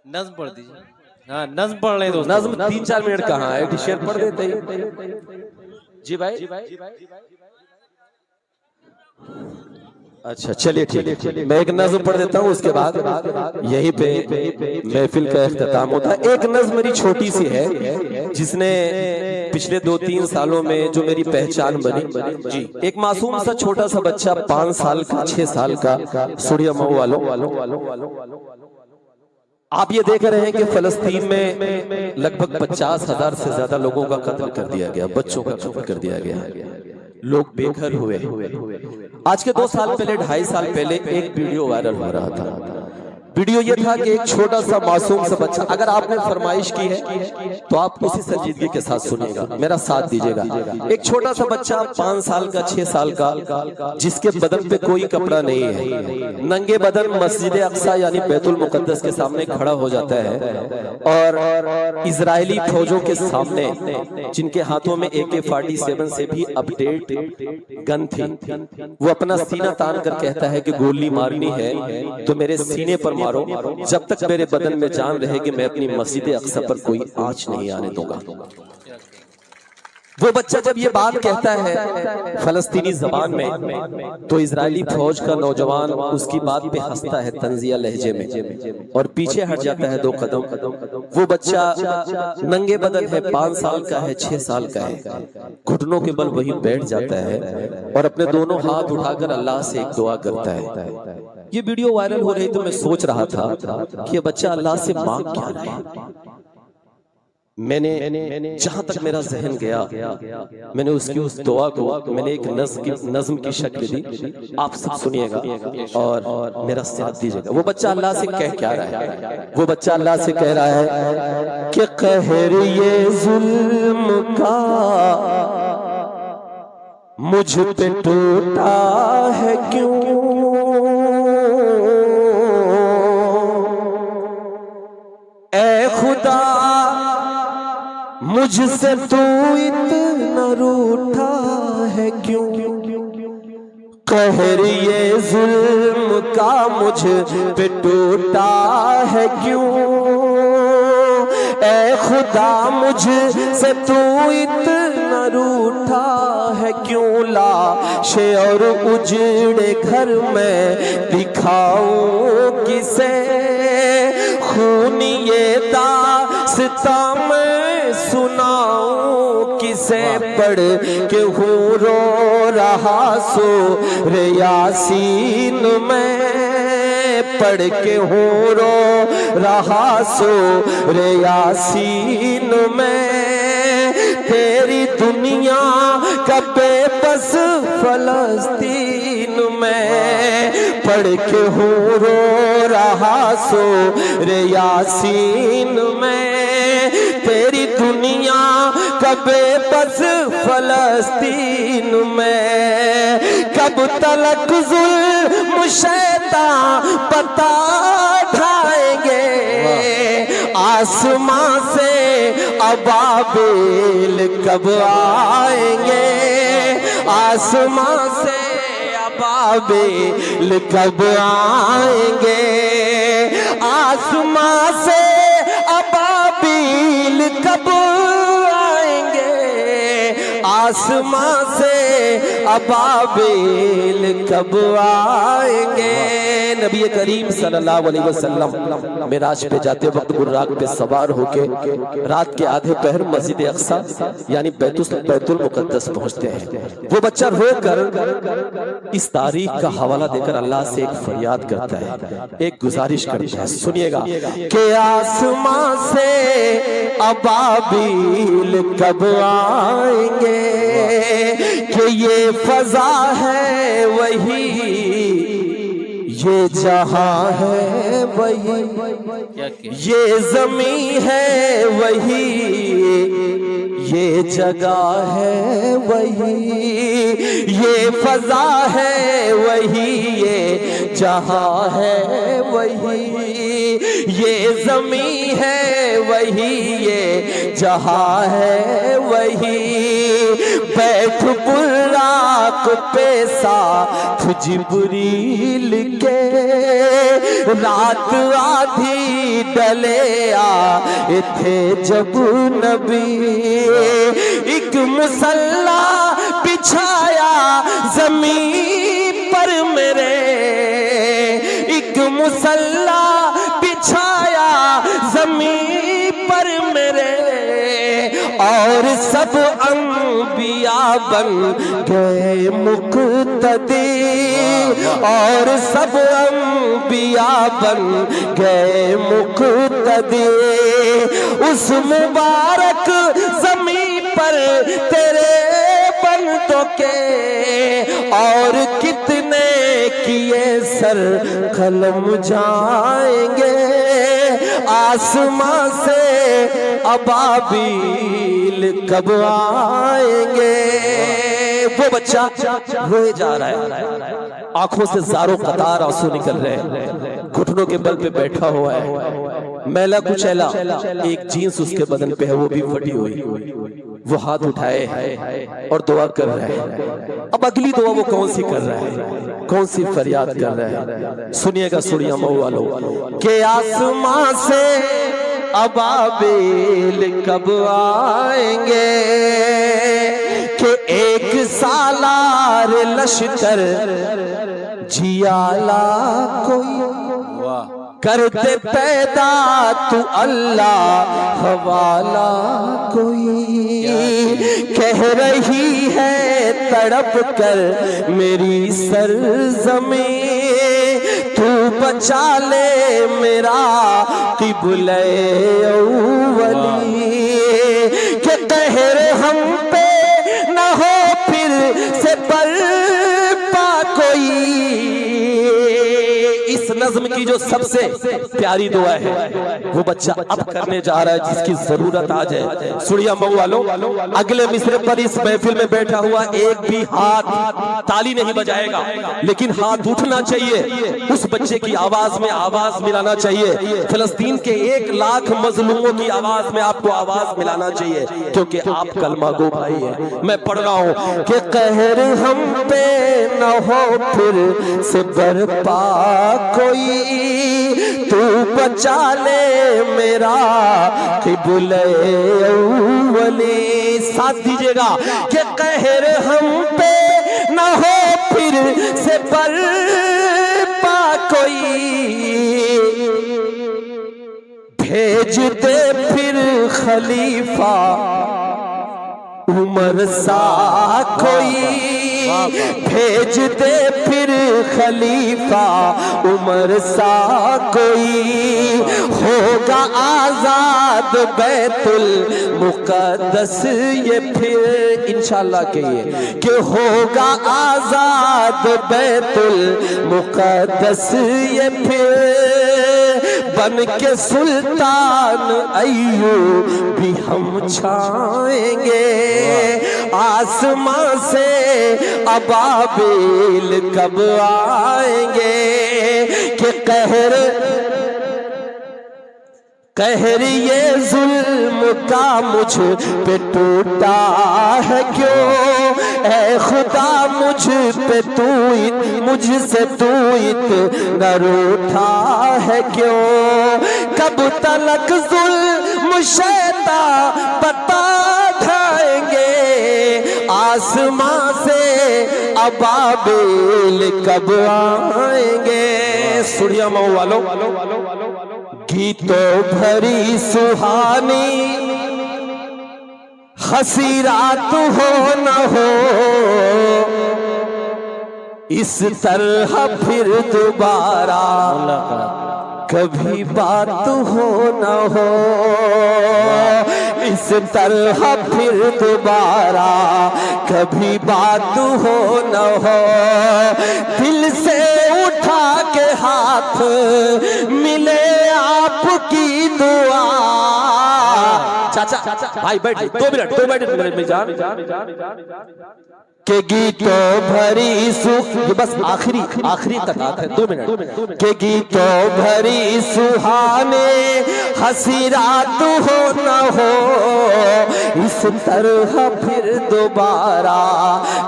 नज्म पढ़ दीजिए। हाँ नज्म पढ़ लें दोस्तों। नज्म 3-4 मिनट कहाँ है, शेर पढ़ देते ही। जी भाई अच्छा चलिए ठीक है, मैं एक नज्म पढ़ देता हूँ, उसके बाद यहीं पे महफिल का इख्तिताम होता है। एक नज्म मेरी छोटी सी है जिसने पिछले 2-3 सालों में जो मेरी पहचान बनी जी। एक मासूम सा छोटा सा बच्चा 5 साल का 6 साल का, सुड़िया मऊ वालों, आप ये देख रहे हैं कि फलस्तीन में लगभग 50,000 से ज्यादा लोगों का कत्ल कर दिया गया, बच्चों का कत्ल कर दिया गया, लोग बेघर हुए। आज के 2 साल पहले, 2.5 साल पहले एक वीडियो वायरल हो रहा था। वीडियो ये था कि एक छोटा सा मासूम सा बच्चा, अगर आपने फरमाइश की है तो आप उसी संजीदगी के साथ सुनिएगा, मेरा साथ दीजिएगा। एक छोटा सा बच्चा 5 साल का 6 साल का, जिसके बदन पे कोई कपड़ा नहीं है, नंगे बदन मस्जिद अक्सा यानी बैतुल मुकद्दस के सामने खड़ा हो जाता है और इजरायली फौजों के सामने, जिनके हाथों में AK-47 से भी अपडेट गन थी, वो अपना सीना तान कर कहता है कि गोली मारनी है तो मेरे सीने पर मारो, जब तक मेरे बदन में जान रहेगी मैं अपनी मस्जिद अक्सा पर कोई आंच नहीं आने दूंगा। वो बच्चा जब ये बात कहता है फलस्तीनी जबान में, तो इजरायली फौज का नौजवान उसकी बात पे हंसता है तंजिया लहजे में और पीछे हट जाता है 2 कदम। वो बच्चा नंगे बदन है, 5 साल का है, 6 साल का है, घुटनों के बल वहीं बैठ जाता है और अपने दोनों हाथ उठाकर अल्लाह से एक दुआ करता है। ये वीडियो वायरल हो रही तो मैं सोच रहा था कि ये बच्चा अल्लाह से मांग क्या रहा है। मैंने जहां तक मेरा जहन गया, मैंने उसकी उस दुआ को मैंने एक नज्म की शक्ल दी। आप सब सुनिएगा और मेरा साथ दीजिएगा। वो बच्चा अल्लाह से कह क्या रहा है? वो बच्चा अल्लाह से कह रहा है कि कहर ये जुल्म का मुझ पे टूटा है क्यों, ऐ खुदा मुझसे तू इतना रूठा है क्यों, कहर ये जुल्म का मुझ पे टूटा है क्यों, ऐ खुदा मुझसे तू इतना रूठा है क्यों, लाशे और उजड़े घर में दिखाऊं किसे, खून ये दास्तां मैं सुनाऊं किसे पढ़ के हूँ रो रहा सो रे यासीन में पढ़ के हूँ रो रहा सो रे यासीन में तेरी दुनिया का बेबस फलस्तीन में पढ़ के हूँ रो रहा सो रे यासीन में तेरी दुनिया का बेबस फलस्तीन में कब तलक जुल्म शैतान बता ढाएंगे आसमां से अबाबिल कब आएंगे आसमां से अबाबिल कब आएंगे आसमां से अबाबिल कब आएंगे आसमां से अबाबिल कब आएंगे। नबी करीम सल्लल्लाहु अलैहि वसल्लम मिराज पे जाते वक्त बुर्राक पे सवार होके रात के आधे पहर मस्जिद अक्सा यानी बैतुल मुकद्दस पहुंचते हैं। वो बच्चा रोकर इस तारीख का हवाला देकर अल्लाह से एक फरियाद करता है, एक गुजारिश करता है, सुनिएगा कि आसमां से अबाबिल कब आएंगे कि ये फजा है वही ये जहां है वही ये जमीन है वही ये जगह है वही ये फजा है वही ये जहां है वही ये जमीन है वही ये जहां है वही बैठ बुर्राक पे साथ जिब्रील के रात आधी डले आए थे जब नबी एक मुसल्ला बिछाया जमीन पर मेरे एक मुसल्ला बिछाया जमीन पर मेरे और सब अंबिया बन गए मुक्तदी और सब अंबिया बन गए मुक्तदी उस मुबारक जमीन पर तेरे बंदों के और कितने किए सर कलम जाएंगे आसमां से अबाबिल कब आएंगे। वो बच्चा रोए जा रहा है, आंखों से ज़ारों कतार आंसू निकल रहे हैं, घुटनों के बल पे बैठा हुआ है, मैला कुचैला एक जीन्स उसके बदन पे है वो भी फटी हुई, वो हाथ उठाए और दुआ कर रहे हैं। अब अगली दुआ वो कौन सी कर रहा है, कौन सी फरियाद कर रहा है, सुनिएगा सुनिया मऊ वालों के आसमां से अबाबिल कब आएंगे कि एक सालार लश्कर जियाला कोई करते पैदा तू अल्लाह हवाला कोई कह रही है तड़प कर मेरी सरज़मीं तू बचा ले मेरा क़िबले अव्वली के कहर हम पे न हो फिर से बर्पा कोई। इस नज़्म की जो सबसे प्यारी दुआ है वो बच्चा अब करने जा रहा है जिसकी जरूरत आज है। सुनिया मऊ वालों, अगले मिसरे पर इस महफिल में बैठा हुआ एक भी हाथ ताली नहीं बजाएगा, लेकिन हाथ उठना चाहिए, उस बच्चे की आवाज में आवाज मिलाना चाहिए। फिलिस्तीन के 1 लाख मजलूमों की आवाज में आपको आवाज मिलाना चाहिए, क्योंकि आप कलमा गो भाई है। मैं पढ़ रहा हूं कि कहर हम पे न हो फिर से बर्पा कोई तू बचा ले मेरा क़िबले अव्वली। साथ दीजिएगा कि कहर हम पे न हो फिर से बर्पा कोई भेज दे फिर खलीफा उमर सा कोई भेज दे फिर खलीफा, उमर सा कोई होगा आजाद बैतुल मुकद्दस, ये फिर इंशाल्लाह कहिए कि होगा आजाद बैतुल मुकद्दस, ये फिर बन के सुल्तान अय्यूब भी हम छाएंगे, आसमां से अबाबिल कब आएंगे कि कहर ये जुल्म का मुझ पे टूटा है क्यों, ऐ खुदा मुझसे तू इतना रूठा है क्यों, कब तलक जुल्म शैतान बता खाएंगे, आसमां से अबाबिल कब आएंगे। सुनिया मऊ वालों, गीतों भरी सुहानी हंसी रात हो न हो, इस तरह फिर दोबारा कभी बात हो न हो, इस तरह फिर दोबारा कभी बात हो न हो, दिल से उठा के हाथ मिले आपकी दुआ। चाचा भाई बैठ 2 मिनट में जान के गीतों भरी ये बस आखिरी कतार है, 2 मिनट के गीतों भरी सुहाने हंसी रात हो न हो, इस तरह फिर दोबारा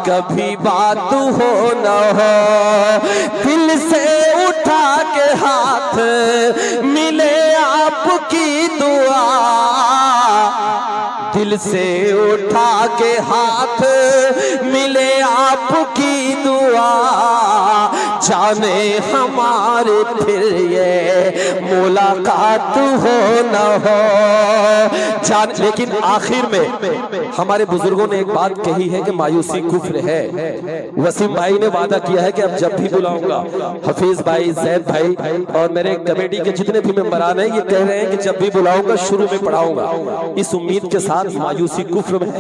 कभी बात हो न हो, दिल से उठा के हाथ मिले आपकी दुआ, दिल से उठा के हाथ मिले आपकी दुआ, जाने हमारे फिर ये मुलाकात हो न हो जान। लेकिन आखिर में हमारे बुजुर्गों ने एक बात कही है कि मायूसी कुफ्र है। वसीम भाई ने वादा किया है कि अब जब भी बुलाऊंगा, हफीज भाई, जैद भाई और मेरे कमेटी के जितने भी मेंबरान हैं, ये कह रहे हैं कि जब भी बुलाऊंगा शुरू में पढ़ाऊंगा। इस उम्मीद के साथ मायूसी कुफ्र में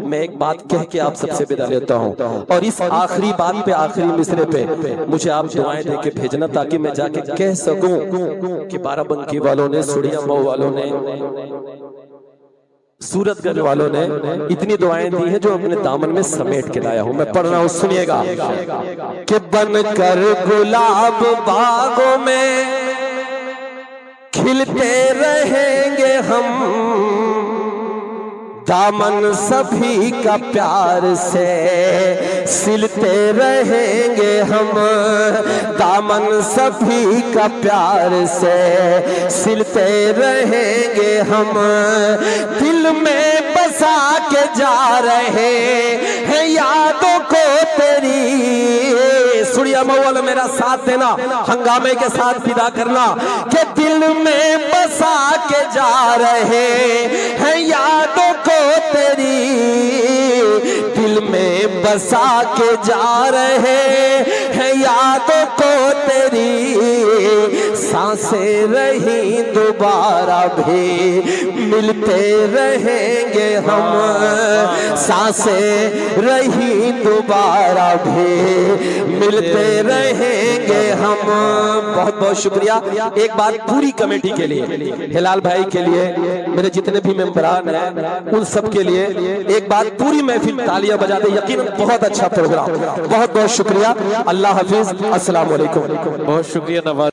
मैं एक बात कह के आप सबसे विदा लेता हूँ, और इस आखिरी बात पे, आखिरी मिसरे पे मुझे आप दुआएं दे के भेजना, ताकि मैं जाके कह सकूं कि बाराबंकी वालों ने, सुड़िया मऊ वालों ने, सूरतगंज वालों ने इतनी दुआएं दी हैं जो अपने दामन में समेट के लाया हूं। मैं पढ़ रहा हूं, सुनिएगा कि बनकर गुलाब बागों में खिलते रहेंगे हम, दामन सभी का प्यार से सिलते रहेंगे हम, दामन सभी का प्यार से सिलते रहेंगे हम, दिल में बसा के जा रहे हैं यादों को तेरी। सुड़िया मऊ वाला मेरा साथ देना, हंगामे के साथ विदा करना कि दिल में बसा के जा रहे हैं यादों को तेरी, दिल में बसा के जा रहे हैं यादों को तेरी, सांसें रही दोबारा भी मिलते रहेंगे हम, सांसें रही दोबारा भी मिलते रहेंगे हम। बहुत बहुत शुक्रिया। एक बात पूरी कमेटी के लिए, हिलाल भाई के लिए, मेरे जितने भी मेंबरान हैं उन सब के लिए एक बात, पूरी महफिल तालियां बजा दे। यकीनन बहुत अच्छा प्रोग्राम, बहुत बहुत शुक्रिया। अल्लाह हाफिज, अस्सलाम वालेकुम। बहुत शुक्रिया नवाज।